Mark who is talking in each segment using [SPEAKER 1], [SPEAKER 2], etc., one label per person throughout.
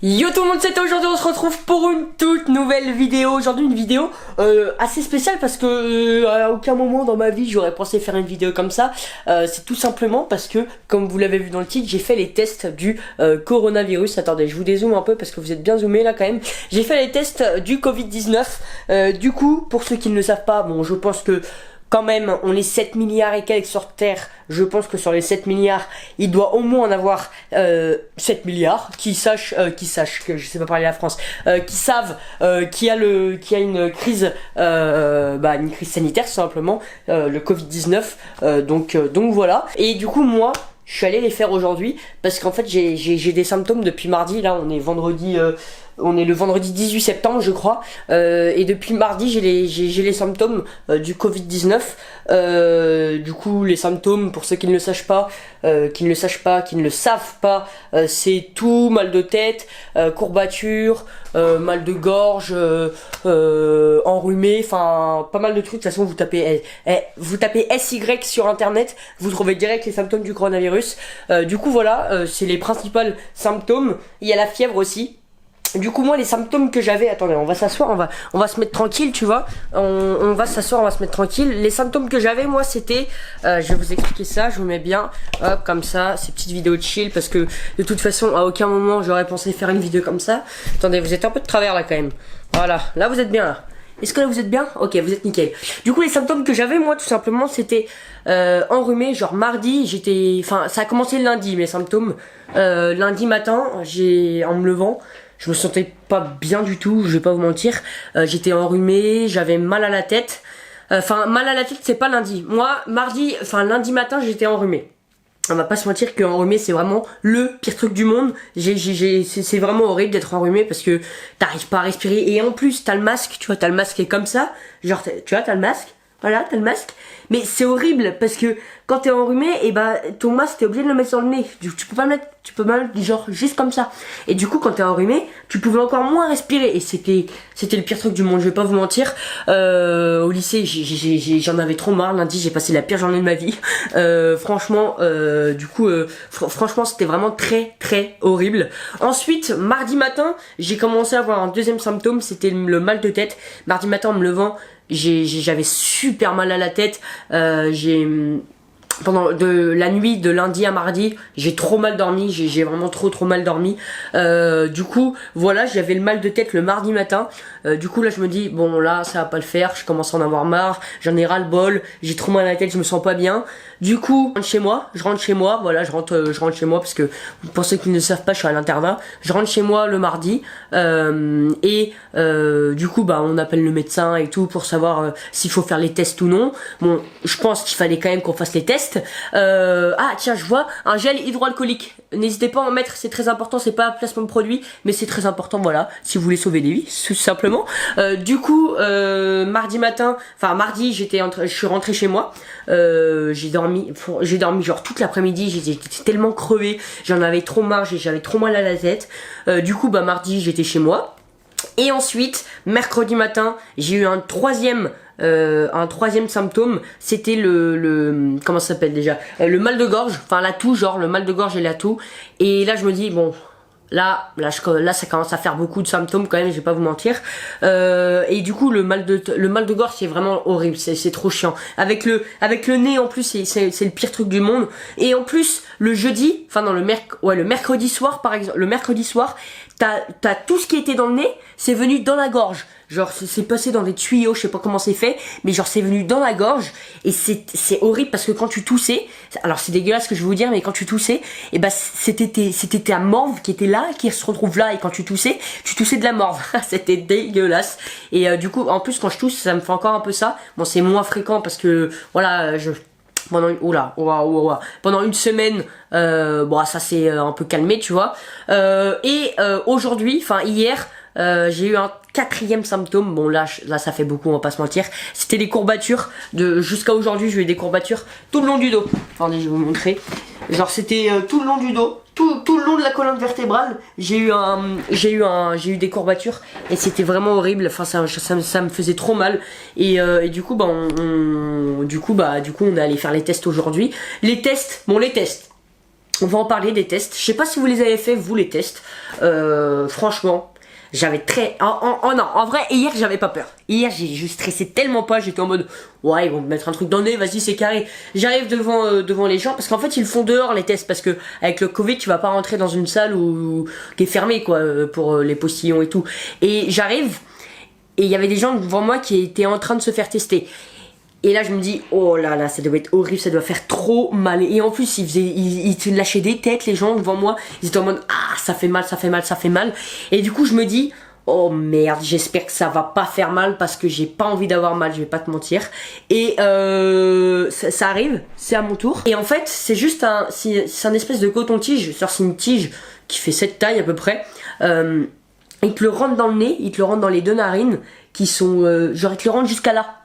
[SPEAKER 1] Yo tout le monde, c'est aujourd'hui, on se retrouve pour une toute nouvelle vidéo. Aujourd'hui une vidéo assez spéciale parce que à aucun moment dans ma vie j'aurais pensé faire une vidéo comme ça. C'est tout simplement parce que, comme vous l'avez vu dans le titre, j'ai fait les tests du coronavirus. Attendez, je vous dézoome un peu parce que vous êtes bien zoomé là quand même. J'ai fait les tests du Covid-19. Du coup, pour ceux qui ne le savent pas, bon, je pense que quand même, on est 7 milliards et quelques sur Terre. Je pense que sur les 7 milliards, il doit au moins en avoir 7 milliards qui sachent que je sais pas parler la France, qui savent qu'il y a une crise sanitaire tout simplement, le Covid-19. Donc voilà. Et du coup moi, je suis allé les faire aujourd'hui parce qu'en fait j'ai des symptômes depuis mardi. Là on est vendredi. On est le vendredi 18 septembre je crois, et depuis mardi j'ai les symptômes du Covid-19. Du coup les symptômes, pour ceux qui ne le savent pas, c'est tout, mal de tête, courbature, mal de gorge, enrhumé, enfin pas mal de trucs. De toute façon vous tapez SY sur internet, vous trouvez direct les symptômes du coronavirus. Du coup voilà, c'est les principaux symptômes. Il y a la fièvre aussi. Du coup moi les symptômes que j'avais, attendez, on va s'asseoir, on va se mettre tranquille, tu vois, on va s'asseoir, on va se mettre tranquille. Les symptômes que j'avais moi c'était, je vais vous expliquer ça, je vous mets bien, hop, comme ça, ces petites vidéos de chill, parce que de toute façon à aucun moment j'aurais pensé faire une vidéo comme ça. Attendez, vous êtes un peu de travers là quand même, voilà, là vous êtes bien là. Est-ce que là vous êtes bien? Ok, vous êtes nickel. Du coup les symptômes que j'avais moi tout simplement c'était enrhumé, genre mardi, enfin ça a commencé le lundi mes symptômes. Lundi matin, en me levant, je me sentais pas bien du tout, je vais pas vous mentir. J'étais enrhumé, j'avais mal à la tête. Enfin, mal à la tête, c'est pas lundi. Moi, lundi matin, j'étais enrhumé. On va pas se mentir que enrhumé, c'est vraiment le pire truc du monde. C'est vraiment horrible d'être enrhumé parce que t'arrives pas à respirer. Et en plus, t'as le masque, tu vois, t'as le masque qui est comme ça. Genre, tu vois, t'as le masque. Voilà, t'as le masque. Mais c'est horrible parce que quand t'es enrhumé, et bah ton masque t'es obligé de le mettre sur le nez. Tu peux pas le mettre, tu peux pas le mettre genre juste comme ça. Et du coup quand t'es enrhumé, tu pouvais encore moins respirer. Et c'était le pire truc du monde, je vais pas vous mentir. Au lycée, j'en avais trop marre. Lundi, j'ai passé la pire journée de ma vie. Franchement, franchement, c'était vraiment très très horrible. Ensuite, mardi matin, j'ai commencé à avoir un deuxième symptôme, c'était le mal de tête. Mardi matin, en me levant, j'avais super mal à la tête. Pendant la nuit de lundi à mardi, j'ai trop mal dormi, j'ai vraiment trop mal dormi. Du coup, voilà, j'avais le mal de tête le mardi matin. Du coup là je me dis bon là ça va pas le faire, je commence à en avoir marre, j'en ai ras le bol, j'ai trop mal à la tête, je me sens pas bien. Du coup, je rentre chez moi, voilà, je rentre chez moi parce que pour ceux qui ne le savent pas, je suis à l'internat. Je rentre chez moi le mardi du coup bah on appelle le médecin et tout pour savoir s'il faut faire les tests ou non. Bon, je pense qu'il fallait quand même qu'on fasse les tests. Ah tiens, je vois un gel hydroalcoolique. N'hésitez pas à en mettre, c'est très important, c'est pas un placement de produit, mais c'est très important, voilà, si vous voulez sauver des vies, tout simplement. Du coup, mardi, je suis rentré chez moi. J'ai dormi genre toute l'après-midi, j'étais tellement crevé, j'en avais trop marre, j'avais trop mal à la tête. Du coup, bah mardi, j'étais chez moi. Et ensuite, mercredi matin, j'ai eu un troisième symptôme, c'était comment ça s'appelle déjà, le mal de gorge, enfin la toux, genre le mal de gorge et la toux. Et là je me dis bon, là ça commence à faire beaucoup de symptômes quand même, je vais pas vous mentir. Et du coup le mal de gorge c'est vraiment horrible, c'est trop chiant. Avec le nez en plus c'est le pire truc du monde. Et en plus le jeudi, enfin non le mercredi soir par exemple, le mercredi soir t'as tout ce qui était dans le nez, c'est venu dans la gorge. Genre c'est passé dans des tuyaux, je sais pas comment c'est fait, mais genre c'est venu dans la gorge. Et c'est horrible parce que quand tu toussais, alors c'est dégueulasse ce que je vais vous dire, mais quand tu toussais, et bah c'était ta morve qui était là, qui se retrouve là. Et quand tu toussais de la morve. C'était dégueulasse. Et du coup en plus quand je tousse, ça me fait encore un peu ça. Bon c'est moins fréquent parce que voilà, pendant une semaine, bon ça s'est un peu calmé, tu vois. Aujourd'hui, enfin hier, j'ai eu un quatrième symptôme. Bon là ça fait beaucoup, on va pas se mentir. C'était les courbatures. Jusqu'à aujourd'hui, j'ai eu des courbatures tout le long du dos. Attendez, je vais vous montrer. Genre c'était tout le long du dos. Tout le long de la colonne vertébrale, j'ai eu des courbatures et c'était vraiment horrible. Enfin, ça me faisait trop mal. Et du coup, on est allé faire les tests aujourd'hui. Les tests. on va en parler des tests. Je sais pas si vous les avez fait, vous, les tests. Franchement, j'avais très... non, en vrai, hier, j'avais pas peur. Hier, je stressais tellement pas. J'étais en mode, ouais, ils vont me mettre un truc dans le nez, vas-y, c'est carré. J'arrive devant les gens, parce qu'en fait, ils le font dehors, les tests. Parce que avec le Covid, tu vas pas rentrer dans une salle qui est fermée, quoi, pour les postillons et tout. Et j'arrive, et il y avait des gens devant moi qui étaient en train de se faire tester. Et là, je me dis, oh là là, ça doit être horrible, ça doit faire trop mal. Et en plus, ils te lâchaient des têtes, les gens devant moi. Ils étaient en mode, ah, ça fait mal, ça fait mal, ça fait mal. Et du coup, je me dis, oh merde, j'espère que ça va pas faire mal parce que j'ai pas envie d'avoir mal, je vais pas te mentir. Et ça arrive, c'est à mon tour. Et en fait, c'est juste c'est un espèce de coton-tige. C'est une tige qui fait cette taille à peu près. Il te le rentre dans le nez, il te le rentre dans les deux narines qui sont, genre, il te le rentre jusqu'à là.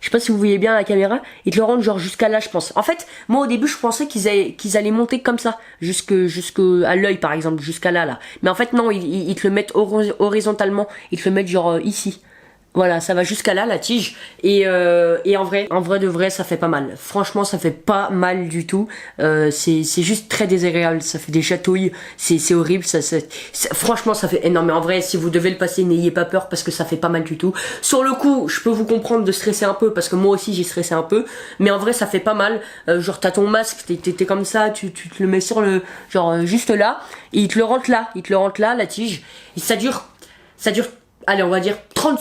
[SPEAKER 1] Je sais pas si vous voyez bien la caméra, ils te le rendent genre jusqu'à là, je pense. En fait, moi au début je pensais qu'ils allaient monter comme ça, jusqu'à l'œil par exemple, jusqu'à là. Mais en fait non, ils te le mettent horizontalement, ils te le mettent genre ici. Voilà, ça va jusqu'à là, la tige. Et en vrai de vrai, ça fait pas mal. Franchement, ça fait pas mal du tout. C'est juste très désagréable. Ça fait des chatouilles. C'est horrible. Franchement, ça fait... non, mais en vrai, si vous devez le passer, n'ayez pas peur parce que ça fait pas mal du tout. Sur le coup, je peux vous comprendre de stresser un peu parce que moi aussi, j'ai stressé un peu. Mais en vrai, ça fait pas mal. Genre, t'as ton masque, t'es comme ça, tu te le mets sur le... genre, juste là. Et il te le rentre là. Il te le rentre là, la tige. Et ça dure... allez, on va dire 40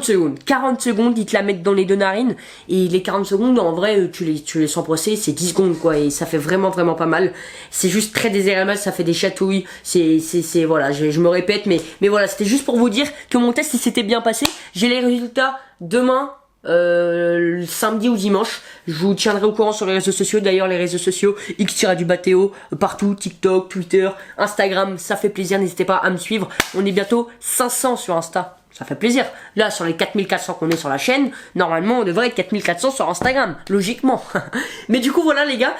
[SPEAKER 1] secondes. 40 secondes, ils te la mettent dans les deux narines. Et les 40 secondes, en vrai, tu les sens brosser, c'est 10 secondes, quoi. Et ça fait vraiment, vraiment pas mal. C'est juste très désagréable, ça fait des chatouilles. Voilà, je me répète, mais voilà, c'était juste pour vous dire que mon test, il s'était bien passé. J'ai les résultats demain. Samedi ou dimanche, je vous tiendrai au courant sur les réseaux sociaux. D'ailleurs, les réseaux sociaux X-Théo partout, TikTok, Twitter, Instagram, ça fait plaisir, n'hésitez pas à me suivre. On est bientôt 500 sur Insta, ça fait plaisir. Là, sur les 4400 qu'on est sur la chaîne, normalement on devrait être 4400 sur Instagram, logiquement. Mais du coup, voilà les gars,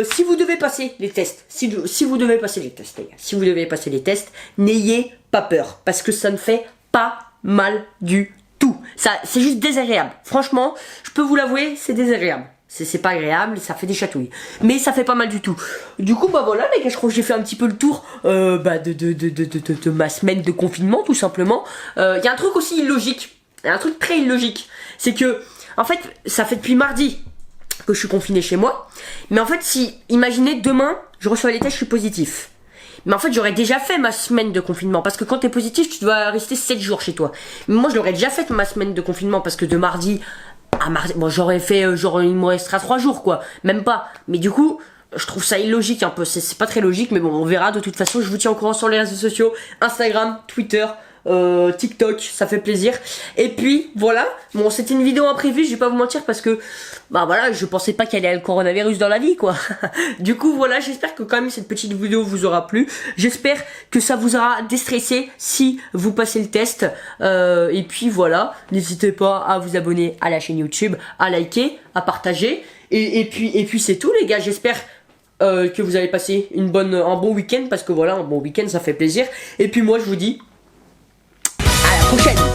[SPEAKER 1] si vous devez passer les tests, si vous devez passer les tests, les gars, si vous devez passer les tests, n'ayez pas peur, parce que ça ne fait pas mal du tout. Ça, c'est juste désagréable. Franchement, je peux vous l'avouer, c'est désagréable. C'est pas agréable, ça fait des chatouilles. Mais ça fait pas mal du tout. Du coup, bah voilà les gars, je crois que j'ai fait un petit peu le tour de ma semaine de confinement, tout simplement. Y a un truc aussi illogique. Y a un truc très illogique. C'est que, en fait, ça fait depuis mardi que je suis confiné chez moi. Mais en fait, imaginez demain, je reçois les tests, je suis positif. Mais en fait, j'aurais déjà fait ma semaine de confinement. Parce que quand t'es positif, tu dois rester 7 jours chez toi. Mais moi, je l'aurais déjà fait ma semaine de confinement. Parce que de mardi à mardi, bon, j'aurais fait, genre, il me restera 3 jours, quoi. Même pas. Mais du coup, je trouve ça illogique un peu. C'est pas très logique, mais bon, on verra. De toute façon, je vous tiens au courant sur les réseaux sociaux. Instagram, Twitter, TikTok, ça fait plaisir. Et puis voilà, bon, c'était une vidéo imprévue, je vais pas vous mentir, parce que bah voilà, je pensais pas qu'il y allait le coronavirus dans la vie, quoi. Du coup voilà, j'espère que quand même cette petite vidéo vous aura plu. J'espère que ça vous aura déstressé si vous passez le test. Et puis voilà, n'hésitez pas à vous abonner à la chaîne YouTube, à liker, à partager. Et puis c'est tout les gars, j'espère que vous avez passé un bon week-end, parce que voilà, un bon week-end ça fait plaisir. Et puis moi je vous dis à la prochaine.